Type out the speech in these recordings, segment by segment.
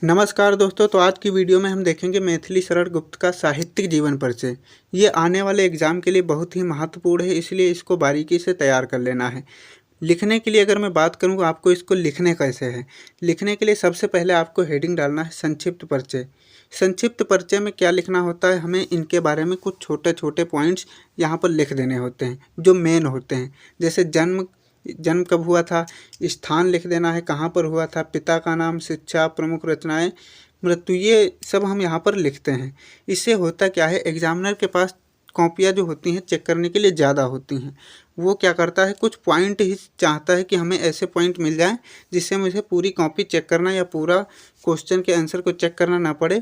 नमस्कार दोस्तों। तो आज की वीडियो में हम देखेंगे मैथिली शरण गुप्त का साहित्यिक जीवन परिचय। ये आने वाले एग्जाम के लिए बहुत ही महत्वपूर्ण है, इसलिए इसको बारीकी से तैयार कर लेना है। लिखने के लिए अगर मैं बात करूँ आपको इसको लिखने कैसे है। लिखने के लिए सबसे पहले आपको हेडिंग डालना है संक्षिप्त परिचय। संक्षिप्त परिचय में क्या लिखना होता है, हमें इनके बारे में कुछ छोटे छोटे पॉइंट्स यहाँ पर लिख देने होते हैं जो मेन होते हैं। जैसे जन्म कब हुआ था, स्थान लिख देना है कहाँ पर हुआ था, पिता का नाम, शिक्षा, प्रमुख रचनाएं, मृत्यु, ये सब हम यहाँ पर लिखते हैं। इससे होता क्या है, एग्जामिनर के पास कॉपियाँ जो होती हैं चेक करने के लिए ज़्यादा होती हैं। वो क्या करता है, कुछ पॉइंट ही चाहता है कि हमें ऐसे पॉइंट मिल जाएं जिससे मुझे पूरी कॉपी चेक करना या पूरा क्वेश्चन के आंसर को चेक करना ना पड़े।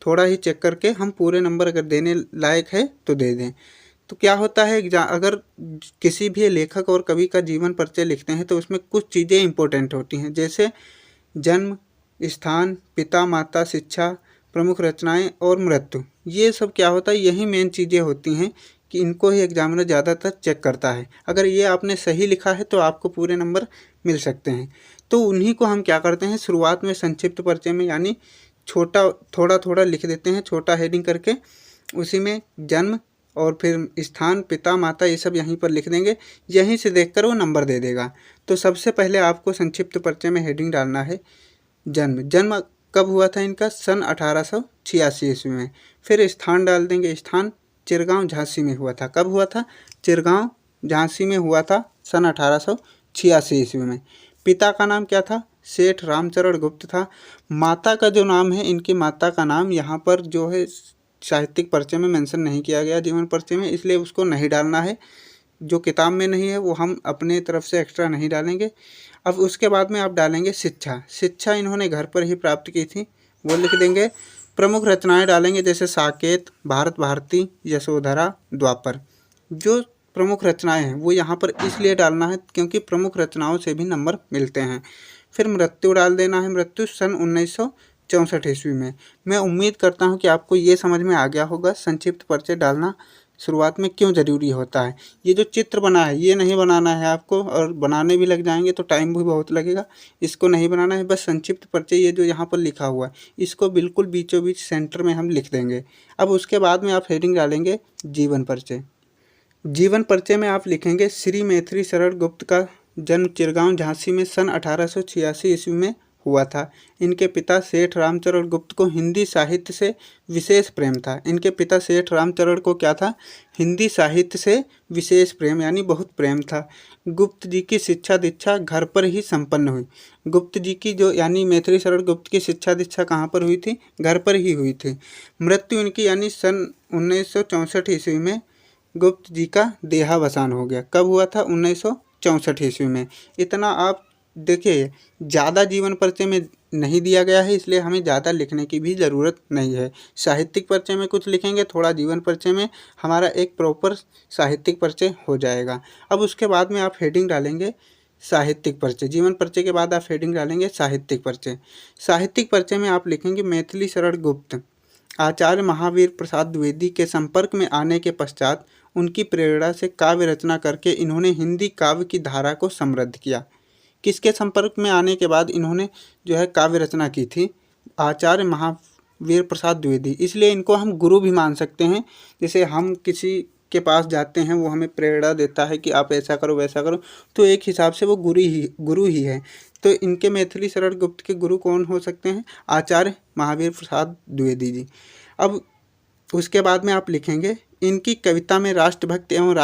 थोड़ा ही चेक करके हम पूरे नंबर अगर देने लायक है तो दे दें। तो क्या होता है, अगर किसी भी लेखक और कवि का जीवन परिचय लिखते हैं तो उसमें कुछ चीज़ें इंपॉर्टेंट होती हैं, जैसे जन्म, स्थान, पिता माता, शिक्षा, प्रमुख रचनाएं और मृत्यु। ये सब क्या होता है, यही मेन चीज़ें होती हैं कि इनको ही एग्जामिनर ज़्यादातर चेक करता है। अगर ये आपने सही लिखा है तो आपको पूरे नंबर मिल सकते हैं। तो उन्हीं को हम क्या करते हैं, शुरुआत में संक्षिप्त परिचय में यानी थोड़ा थोड़ा लिख देते हैं, छोटा हेडिंग करके। उसी में जन्म और फिर स्थान, पिता माता, ये सब यहीं पर लिख देंगे। यहीं से देखकर वो नंबर दे देगा। तो सबसे पहले आपको संक्षिप्त परिचय में हेडिंग डालना है जन्म कब हुआ था इनका, सन 1886 ईस्वी में। फिर स्थान डाल देंगे, स्थान चिरगांव झांसी में हुआ था। कब हुआ था, चिरगांव झांसी में हुआ था सन 1886 ईस्वी में। पिता का नाम क्या था, सेठ रामचरण गुप्त था। माता का जो नाम है, इनकी माता का नाम यहाँ पर जो है साहित्यिक परिचय में मेंशन नहीं किया गया जीवन परिचय में, इसलिए उसको नहीं डालना है। जो किताब में नहीं है वो हम अपने तरफ से एक्स्ट्रा नहीं डालेंगे। अब उसके बाद में आप डालेंगे शिक्षा इन्होंने घर पर ही प्राप्त की थी, वो लिख देंगे। प्रमुख रचनाएं डालेंगे, जैसे साकेत, भारत भारती, यशोधरा, द्वापर। जो प्रमुख रचनाएं हैं वो यहाँ पर इसलिए डालना है क्योंकि प्रमुख रचनाओं से भी नंबर मिलते हैं। फिर मृत्यु डाल देना है, मृत्यु सन 1964 ईस्वी में। मैं उम्मीद करता हूँ कि आपको ये समझ में आ गया होगा संक्षिप्त परिचय डालना शुरुआत में क्यों ज़रूरी होता है। ये जो चित्र बना है ये नहीं बनाना है आपको, और बनाने भी लग जाएंगे तो टाइम भी बहुत लगेगा। इसको नहीं बनाना है, बस संक्षिप्त परिचय ये जो यहाँ पर लिखा हुआ है इसको बिल्कुल बीचों बीच सेंटर में हम लिख देंगे। अब उसके बाद में आप हेडिंग डालेंगे जीवन परिचय। जीवन परिचय में आप लिखेंगे श्री मैथिली शरण गुप्त का जन्म चिरगांव झांसी में सन 1886 ईस्वी में हुआ था। इनके पिता सेठ रामचरण गुप्त को हिंदी साहित्य से विशेष प्रेम था। इनके पिता सेठ रामचरण को क्या था, हिंदी साहित्य से विशेष प्रेम यानी बहुत प्रेम था। गुप्त जी की शिक्षा दीक्षा घर पर ही संपन्न हुई। गुप्त जी की जो यानी मैथिली शरण गुप्त की शिक्षा दीक्षा कहाँ पर हुई थी, घर पर ही हुई थी। मृत्यु इनकी यानी सन 1964 ईस्वी में गुप्त जी का देहावसान हो गया। कब हुआ था, 1964 ईस्वी में। इतना आप देखिए, ज़्यादा जीवन परिचय में नहीं दिया गया है, इसलिए हमें ज़्यादा लिखने की भी ज़रूरत नहीं है। साहित्यिक परिचय में कुछ लिखेंगे, थोड़ा जीवन परिचय में हमारा एक प्रॉपर साहित्यिक परिचय हो जाएगा। अब उसके बाद में आप हेडिंग डालेंगे साहित्यिक परिचय। जीवन परिचय के बाद आप हेडिंग डालेंगे साहित्यिक परिचय। साहित्यिक परिचय में आप लिखेंगे मैथिली शरण गुप्त आचार्य महावीर प्रसाद द्विवेदी के संपर्क में आने के पश्चात उनकी प्रेरणा से काव्य रचना करके इन्होंने हिंदी काव्य की धारा को समृद्ध किया। किसके संपर्क में आने के बाद इन्होंने जो है काव्य रचना की थी, आचार्य महावीर प्रसाद द्विवेदी। इसलिए इनको हम गुरु भी मान सकते हैं। जैसे हम किसी के पास जाते हैं, वो हमें प्रेरणा देता है कि आप ऐसा करो वैसा करो, तो एक हिसाब से वो गुरु ही है। तो इनके मैथिली शरण गुप्त के गुरु कौन हो सकते हैं, आचार्य महावीर प्रसाद द्विवेदी जी। अब उसके बाद में आप लिखेंगे इनकी कविता में राष्ट्रभक्ति एवं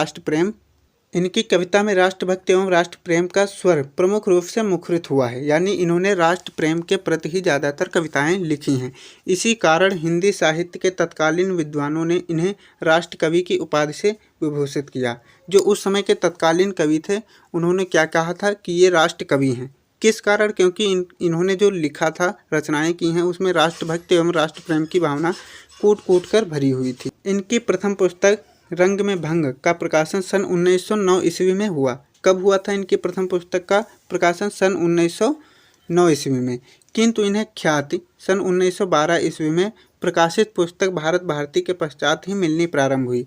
राष्ट्र प्रेम का स्वर प्रमुख रूप से मुखरित हुआ है। यानी इन्होंने राष्ट्र प्रेम के प्रति ही ज़्यादातर कविताएं लिखी हैं। इसी कारण हिंदी साहित्य के तत्कालीन विद्वानों ने इन्हें राष्ट्र कवि की उपाधि से विभूषित किया। जो उस समय के तत्कालीन कवि थे उन्होंने क्या कहा था कि ये राष्ट्र कवि हैं। किस कारण, क्योंकि इन्होंने जो लिखा था, रचनाएं की हैं, उसमें राष्ट्रभक्ति एवं राष्ट्र प्रेम की भावना कूट कूट कर भरी हुई थी। इनकी प्रथम पुस्तक रंग में भंग का प्रकाशन सन 1909 ईस्वी में हुआ। कब हुआ था इनकी प्रथम पुस्तक का प्रकाशन, सन 1909 ईस्वी में। किंतु इन्हें ख्याति सन 1912 ईस्वी में प्रकाशित पुस्तक भारत भारती के पश्चात ही मिलनी प्रारंभ हुई।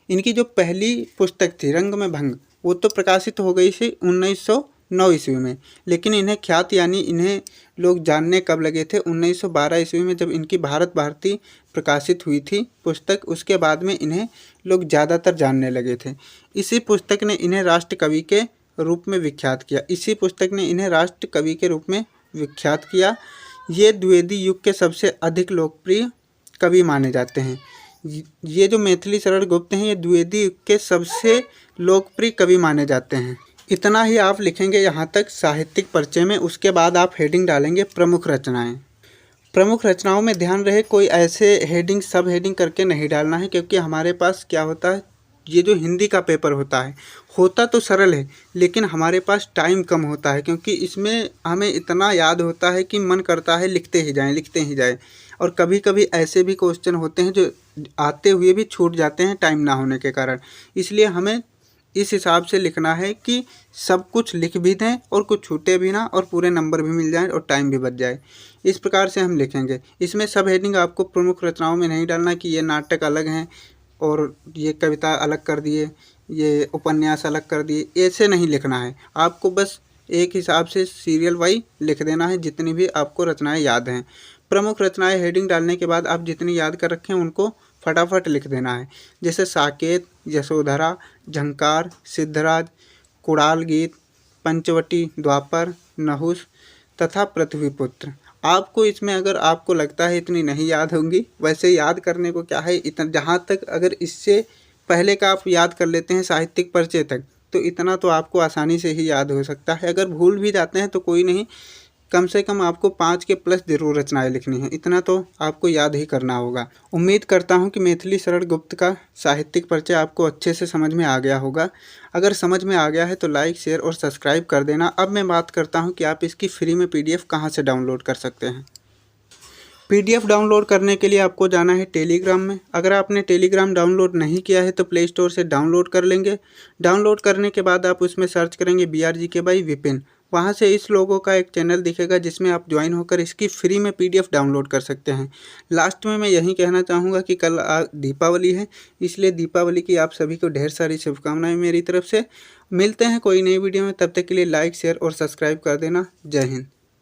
इनकी जो पहली पुस्तक थी रंग में भंग, वो तो प्रकाशित हो गई थी 1909 ईस्वी में। लेकिन इन्हें ख्यात यानी इन्हें लोग जानने कब लगे थे? 1912 ईस्वी में, जब इनकी भारत भारती प्रकाशित हुई थी पुस्तक, उसके बाद में इन्हें लोग ज़्यादातर जानने लगे थे। इसी पुस्तक ने इन्हें राष्ट्र कवि के रूप में विख्यात किया। ये द्विवेदी युग के सबसे अधिक लोकप्रिय कवि माने जाते हैं। ये जो मैथिली शरण गुप्त हैं, ये द्विवेदी युग के सबसे लोकप्रिय कवि माने जाते हैं। इतना ही आप लिखेंगे यहाँ तक साहित्यिक परिचय में। उसके बाद आप हेडिंग डालेंगे प्रमुख रचनाएं। प्रमुख रचनाओं में ध्यान रहे कोई ऐसे हेडिंग सब हेडिंग करके नहीं डालना है, क्योंकि हमारे पास क्या होता है, ये जो हिंदी का पेपर होता तो सरल है, लेकिन हमारे पास टाइम कम होता है, क्योंकि इसमें हमें इतना याद होता है कि मन करता है लिखते ही जाएं। और कभी कभी ऐसे भी क्वेश्चन होते हैं जो आते हुए भी छूट जाते हैं टाइम ना होने के कारण। इसलिए हमें इस हिसाब से लिखना है कि सब कुछ लिख भी दें और कुछ छूटे भी ना, और पूरे नंबर भी मिल जाएं और टाइम भी बच जाए। इस प्रकार से हम लिखेंगे। इसमें सब हेडिंग आपको प्रमुख रचनाओं में नहीं डालना कि ये नाटक अलग हैं और ये कविता अलग कर दिए, ये उपन्यास अलग कर दिए, ऐसे नहीं लिखना है। आपको बस एक हिसाब से सीरियल वाइज लिख देना है, जितनी भी आपको रचनाएं याद हैं। प्रमुख रचनाएं हेडिंग डालने के बाद आप जितनी याद कर रखें उनको फटाफट लिख देना है। जैसे साकेत, यशोधरा, झंकार, सिद्धराज, कुणाल गीत, पंचवटी, द्वापर, नहुस तथा पृथ्वीपुत्र। आपको इसमें अगर आपको लगता है इतनी नहीं याद होंगी, वैसे याद करने को क्या है, इतना जहाँ तक अगर इससे पहले का आप याद कर लेते हैं साहित्यिक परिचय तक, तो इतना तो आपको आसानी से ही याद हो सकता है। अगर भूल भी जाते हैं तो कोई नहीं, कम से कम आपको 5 के प्लस जरूर रचनाएं लिखनी है, इतना तो आपको याद ही करना होगा। उम्मीद करता हूं कि मैथिली शरण गुप्त का साहित्यिक परिचय आपको अच्छे से समझ में आ गया होगा। अगर समझ में आ गया है तो लाइक, शेयर और सब्सक्राइब कर देना। अब मैं बात करता हूं कि आप इसकी फ्री में PDF कहां से डाउनलोड कर सकते हैं। PDF डाउनलोड करने के लिए आपको जाना है टेलीग्राम में। अगर आपने टेलीग्राम डाउनलोड नहीं किया है तो प्ले स्टोर से डाउनलोड कर लेंगे। डाउनलोड करने के बाद आप उसमें सर्च करेंगे BRGK बाई विपिन। वहाँ से इस लोगों का एक चैनल दिखेगा जिसमें आप ज्वाइन होकर इसकी फ्री में PDF डाउनलोड कर सकते हैं। लास्ट में मैं यही कहना चाहूँगा कि कल दीपावली है, इसलिए दीपावली की आप सभी को ढेर सारी शुभकामनाएं मेरी तरफ से। मिलते हैं कोई नई वीडियो में, तब तक के लिए लाइक, शेयर और सब्सक्राइब कर देना। जय हिंद।